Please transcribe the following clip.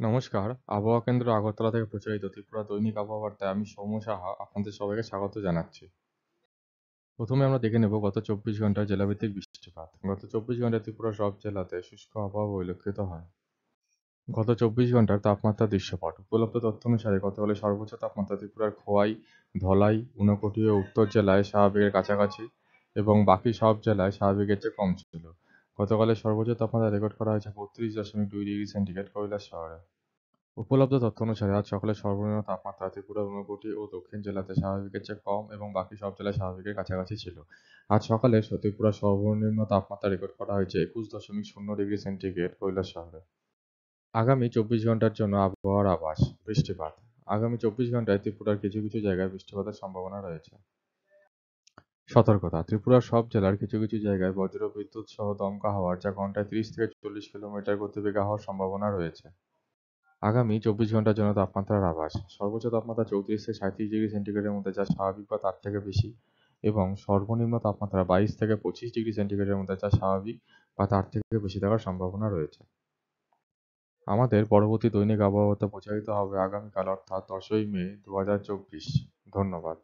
নমস্কার, আবহাওয়া কেন্দ্র আগরতলা থেকে প্রচারিত ত্রিপুরা দৈনিক আবহাওয়া বার্তায় আমি সৌম্য সাহা আপনাদের সবাইকে স্বাগত জানাচ্ছি। প্রথমে আমরা দেখে নেব গত ২৪ ঘন্টার জেলাভিত্তিক বৃষ্টিপাত। গত ২৪ ঘন্টায় ত্রিপুরার সব জেলাতে শুষ্ক আবহাওয়া পরিলক্ষিত হয়। গত ২৪ ঘন্টার তাপমাত্রা দৃশ্যপট। উপলব্ধ তথ্য অনুসারে গতকালের সর্বোচ্চ তাপমাত্রা ত্রিপুরার খোয়াই, ধলাই, ঊনকোটি ও উত্তর জেলায় স্বাভাবিকের কাছাকাছি এবং বাকি সব জেলায় স্বাভাবিকের চেয়ে কম ছিল। গতকালের সর্বোচ্চ তাপমাত্রা রেকর্ড করা হয়েছে ৩২.২ ডিগ্রি সেন্টিগ্রেড কৈলাস শহরে। উপলব্ধ তথ্য অনুসারে আজ সকালে সর্বনিম্ন তাপমাত্রা ত্রিপুরার ঊনকোটি ও দক্ষিণ জেলাতে স্বাভাবিকের চেয়ে কম এবং বাকি সব জেলায় স্বাভাবিকের কাছাকাছি ছিল। আজ সকালে ত্রিপুরার সর্বনিম্ন তাপমাত্রা রেকর্ড করা হয়েছে ২১.০ ডিগ্রি সেন্টিগ্রেড কৈলাস শহরে। আগামী ২৪ ঘন্টার জন্য আবহাওয়ার আভাস। বৃষ্টিপাত। আগামী ২৪ ঘন্টায় ত্রিপুরার কিছু কিছু জায়গায় বৃষ্টিপাতের সম্ভাবনা রয়েছে। সতর্কতা। ত্রিপুরার সব জেলার কিছু কিছু জায়গায় বজ্রবিদ্যুৎ সহ দমকা হাওয়ার যা ঘন্টায় ৩০ থেকে ৪০ কিলোমিটার গতিবেগে হওয়ার সম্ভাবনা রয়েছে। আগামী ২৪ ঘন্টার জন্য তাপমাত্রার আভাস। সর্বোচ্চ তাপমাত্রা ৩৪ থেকে ৩৭ ডিগ্রি সেন্টিগ্রেডের মধ্যে যা স্বাভাবিক বা তার থেকে বেশি এবং সর্বনিম্ন তাপমাত্রা ২২ থেকে ২৫ ডিগ্রি সেন্টিগ্রেডের মধ্যে যা স্বাভাবিক বা তার থেকে বেশি থাকার সম্ভাবনা রয়েছে। আমাদের পরবর্তী দৈনিক আবহাওয়া বার্তা প্রচারিত হবে আগামীকাল অর্থাৎ ১০ই মে ২০২৪। ধন্যবাদ।